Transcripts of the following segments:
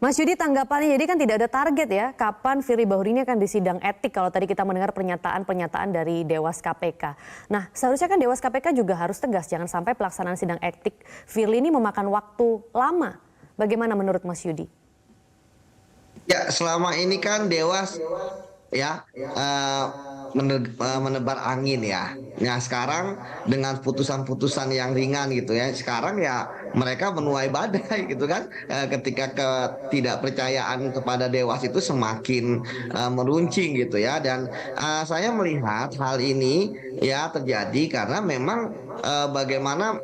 Mas Yudi, tanggapannya, jadi kan tidak ada target ya kapan Firly Bahuri ini akan disidang etik kalau tadi kita mendengar pernyataan-pernyataan dari Dewas KPK. Nah, seharusnya kan Dewas KPK juga harus tegas, jangan sampai pelaksanaan sidang etik Firly ini memakan waktu lama. Bagaimana menurut Mas Yudi? Ya, selama ini kan Dewas ya menebar angin ya. Nah, sekarang dengan putusan-putusan yang ringan gitu ya. Sekarang ya mereka menuai badai gitu kan. Ketika ketidakpercayaan kepada Dewas itu semakin meruncing gitu ya. Dan saya melihat hal ini ya terjadi karena memang bagaimana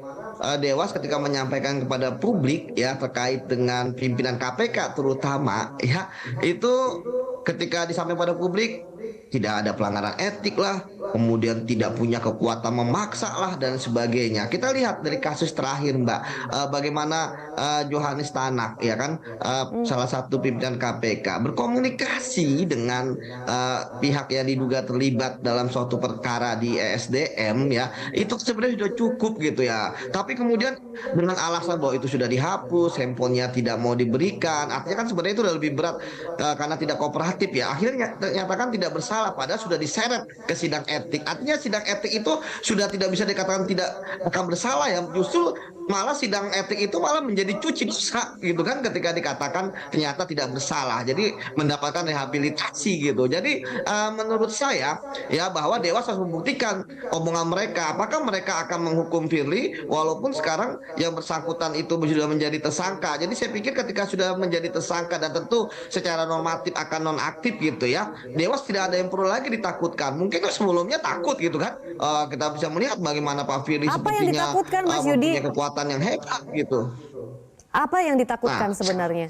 Dewas ketika menyampaikan kepada publik ya terkait dengan pimpinan KPK terutama ya itu ketika disampaikan pada publik tidak ada pelanggaran etik lah, kemudian tidak punya kekuatan memaksa lah dan sebagainya. Kita lihat dari kasus terakhir Mbak, bagaimana Johannes Tanak ya kan salah satu pimpinan KPK berkomunikasi dengan pihak yang diduga terlibat dalam suatu perkara di ESDM ya, itu sebenarnya sudah cukup gitu ya. Tapi kemudian dengan alasan bahwa itu sudah dihapus, handphonenya tidak mau diberikan, artinya kan sebenarnya itu sudah lebih berat karena tidak kooperatif ya. Akhirnya ternyatakan tidak bersalah padahal sudah diseret ke sidang etik. Artinya sidang etik itu sudah tidak bisa dikatakan tidak akan bersalah ya. Justru malah sidang etik itu malah menjadi cuci dosa gitu kan ketika dikatakan ternyata tidak bersalah. Jadi mendapatkan rehabilitasi gitu. Jadi menurut saya ya bahwa Dewas harus membuktikan omongan mereka. Apakah mereka akan menghukum Firly walaupun sekarang yang bersangkutan itu sudah menjadi tersangka. Jadi saya pikir ketika sudah menjadi tersangka dan tentu secara normatif akan nonaktif gitu ya, Dewas tidak ada yang perlu lagi ditakutkan. Mungkin sebelumnya takut gitu kan. Kita bisa melihat bagaimana Pak Firly Apa yang sepertinya ditakutkan Mas mempunyai Yudi? kekuatan yang hebat gitu. Apa yang ditakutkan Nah, sebenarnya?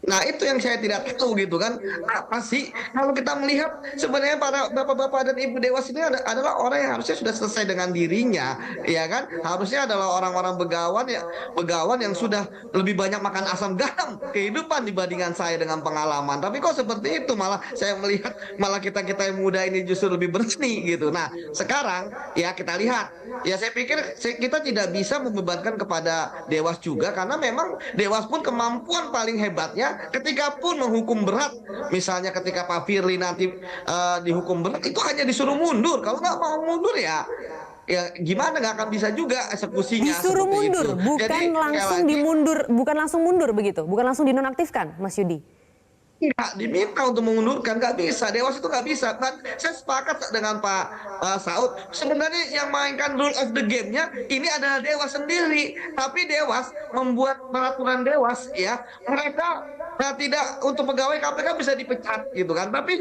Nah, itu yang saya tidak tahu gitu kan. Apa sih kalau kita melihat sebenarnya para bapak-bapak dan ibu Dewas ini adalah orang yang harusnya sudah selesai dengan dirinya, ya kan? Harusnya adalah orang-orang begawan yang sudah lebih banyak makan asam garam kehidupan dibandingkan saya dengan pengalaman. Tapi kok seperti itu malah saya melihat malah kita-kita yang muda ini justru lebih berani gitu. Nah, sekarang ya kita lihat. Ya saya pikir kita tidak bisa membebankan kepada Dewas juga karena memang Dewas pun kemampuan paling hebatnya ketika pun menghukum berat, misalnya ketika Pak Firly nanti dihukum berat itu hanya disuruh mundur. Kalau nggak mau mundur ya gimana, nggak akan bisa juga eksekusinya Disuruh seperti itu. mundur, Jadi bukan sekali langsung lagi dimundur, bukan langsung mundur begitu, bukan langsung dinonaktifkan, Mas Yudi. nggak diminta untuk mengundurkan, nggak bisa. Dewas itu nggak bisa. Nah, saya sepakat dengan Pak Saud. Sebenarnya yang mainkan rule of the game-nya ini adalah Dewas sendiri. Tapi Dewas membuat peraturan Dewas ya, mereka tidak untuk pegawai KPK bisa dipecat gitu kan. Tapi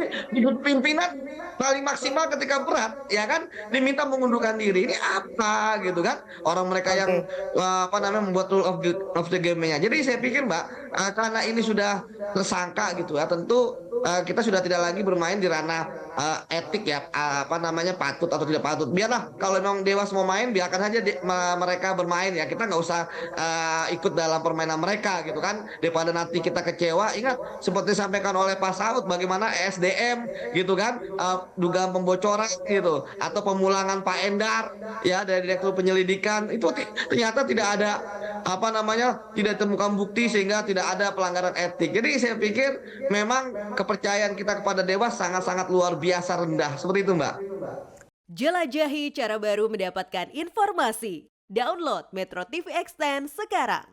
pimpinan paling maksimal ketika berat ya kan diminta mengundurkan diri. Ini apa gitu kan? Orang mereka yang Oke. apa namanya membuat rule of the game-nya. Jadi saya pikir Mbak, karena ini sudah tersangka gitu ya, tentu kita sudah tidak lagi bermain di ranah etik ya, apa namanya patut atau tidak patut. Biarlah kalau memang Dewas mau main, biarkan saja mereka bermain ya. Kita nggak usah ikut dalam permainan mereka gitu kan. Daripada nanti kita kecewa. Ingat seperti disampaikan oleh Pak Saud, bagaimana SDM gitu kan, dugaan pembocoran gitu atau pemulangan Pak Endar ya dari Direktur Penyelidikan itu ternyata tidak ada apa namanya tidak temukan bukti sehingga tidak ada pelanggaran etik. Jadi saya pikir memang kepercayaan kita kepada Dewas sangat-sangat luar biasa rendah. Seperti itu, Mbak. Jelajahi cara baru mendapatkan informasi. Download Metro TV Extend sekarang.